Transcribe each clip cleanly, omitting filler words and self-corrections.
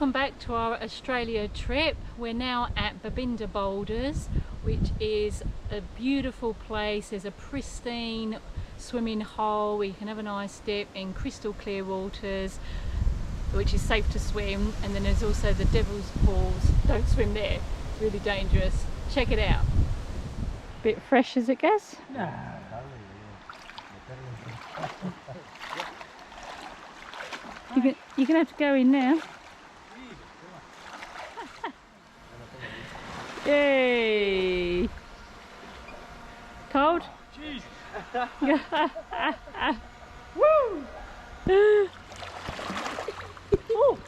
Welcome back to our Australia trip. We're now at Babinda Boulders, which is a beautiful place. There's a pristine swimming hole where you can have a nice dip in crystal clear waters, which is safe to swim. And then there's also the Devil's Pools. Don't swim there, it's really dangerous. Check it out. Bit fresh as it gets. You're gonna have to go in now. Yay! Cold? Jeez. Woo! Oh.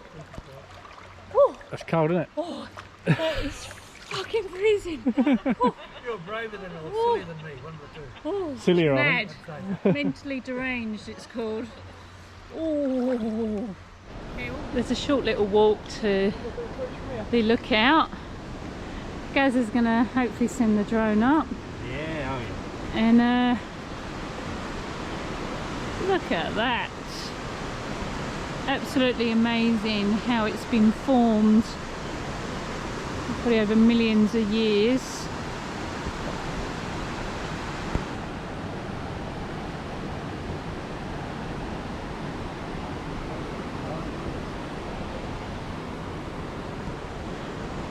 Oh. That's cold, isn't it? Oh, that is fucking freezing. Oh. You're braver than or sillier than me, one of the two. Oh, sillier, mad. Mentally deranged, it's called. Oh. There's a short little walk to the lookout. Gaz is going to hopefully send the drone up. Yeah, oh yeah. And look at that. Absolutely amazing how it's been formed probably over millions of years.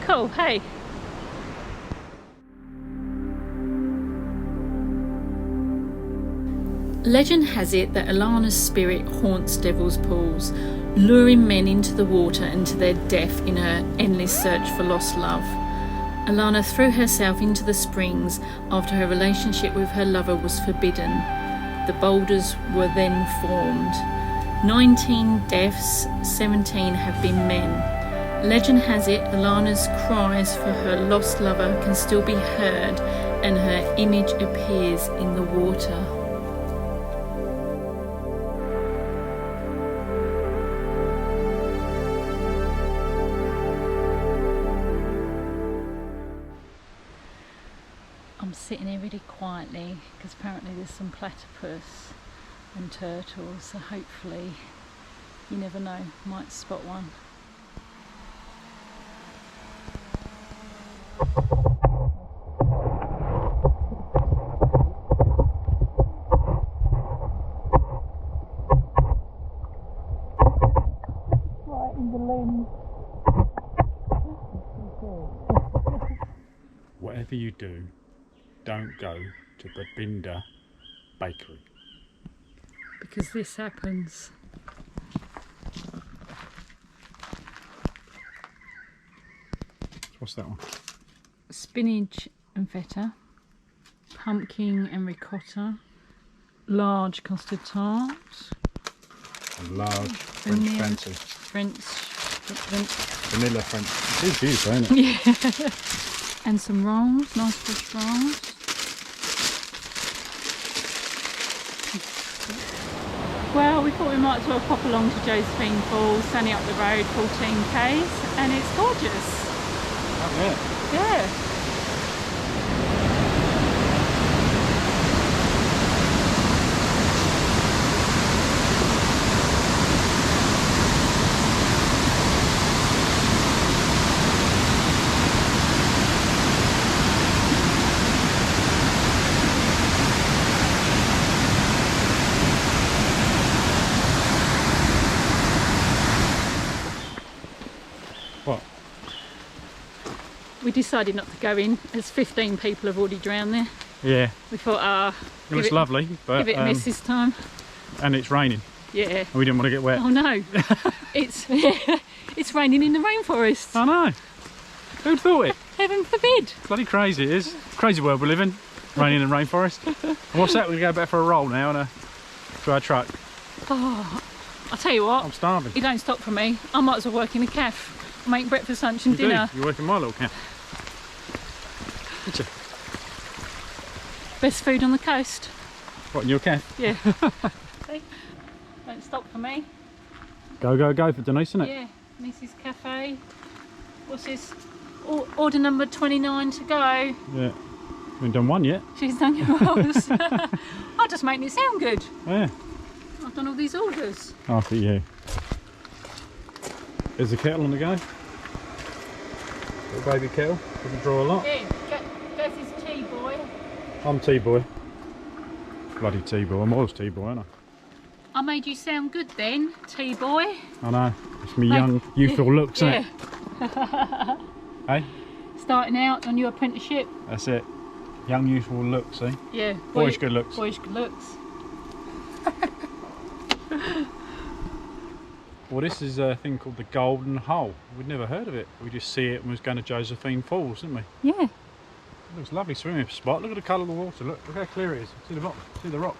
Cool, hey. Legend has it that Alana's spirit haunts Devil's Pools, luring men into the water and to their death in her endless search for lost love. Alana threw herself into the springs after her relationship with her lover was forbidden. The boulders were then formed. 19 deaths, 17 have been men. Legend has it Alana's cries for her lost lover can still be heard and her image appears in the water. I'm sitting here really quietly because apparently there's some platypus and turtles, so hopefully, you never know, might spot one. Right in the lens. Whatever you do, don't go to Babinda Bakery. Because this happens. What's that one? Spinach and feta, pumpkin and ricotta, large custard tart, And large French fancy. Vanilla French. It's huge, ain't it? Yeah. And some rolls, nice fresh rolls. Well, we thought we might as well pop along to Josephine Falls, sunny up the road, 14 k's, and it's gorgeous. Oh, yeah. Yeah. What? We decided not to go in as 15 people have already drowned there. Yeah. We thought, It was lovely, but give it a miss this time. and it's raining. Yeah. And we didn't want to get wet. Oh no, it's raining in the rainforest. I know. Who'd thought it? Heaven forbid. Bloody crazy it is. Crazy world we live in. Raining in the rainforest. And what's that? We're going to go back for a roll now and to our truck. Oh, I'll tell you what. I'm starving. You don't stop for me. I might as well work in a cafe. Make breakfast, lunch and You dinner. do. You're working my little camp. Aren't you? Best food on the coast. What, in your camp? Yeah. See? Don't stop for me. Go, go, go for Denise, isn't it? Yeah, Mrs. Cafe. What's this? Order number 29 to go. Yeah. We haven't done one yet. She's done yours. I'm just making it sound good. Yeah. I've done all these orders. After you. There's the kettle on the go. Little baby kettle. Doesn't draw a lot. Yeah, Gas is tea boy. I'm T-boy. Bloody T-boy. I'm always T-boy, aren't I made you sound good then, tea boy. I know. It's me young, youthful looks, isn't it? Hey? Starting out on your apprenticeship. That's it. Young, youthful looks, see? Yeah. Boyish good looks. Boyish good looks. Well, this is a thing called the Golden Hole. We'd never heard of it. We just see it and was going to Josephine Falls, didn't we? Yeah. It looks a lovely swimming spot. Look at the colour of the water. Look how clear it is. See the bottom. See the rocks.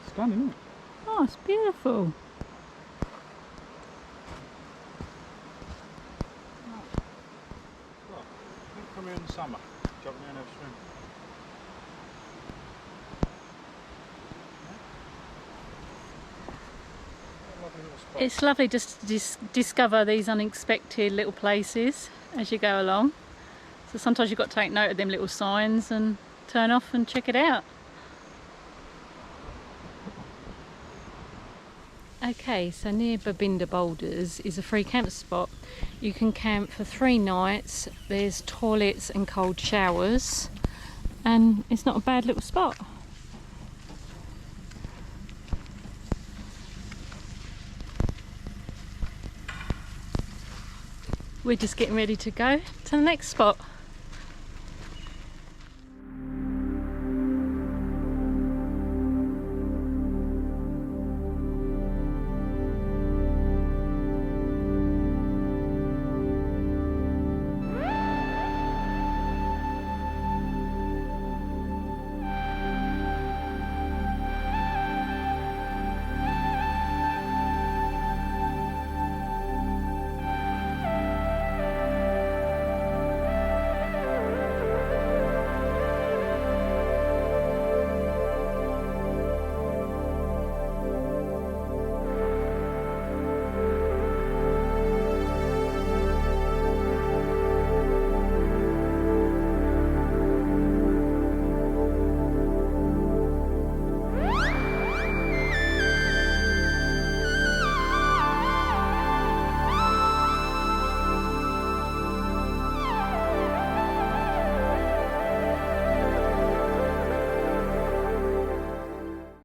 Stunning, isn't it? Oh, it's beautiful. Well, come here in the summer. Jump down and have a swim. Lovely little spot. It's lovely just to discover these unexpected little places as you go along. So sometimes you've got to take note of them little signs and turn off and check it out. Okay, so near Babinda Boulders is a free camp spot. You can camp for 3 nights. There's toilets and cold showers, and it's not a bad little spot. We're just getting ready to go to the next spot.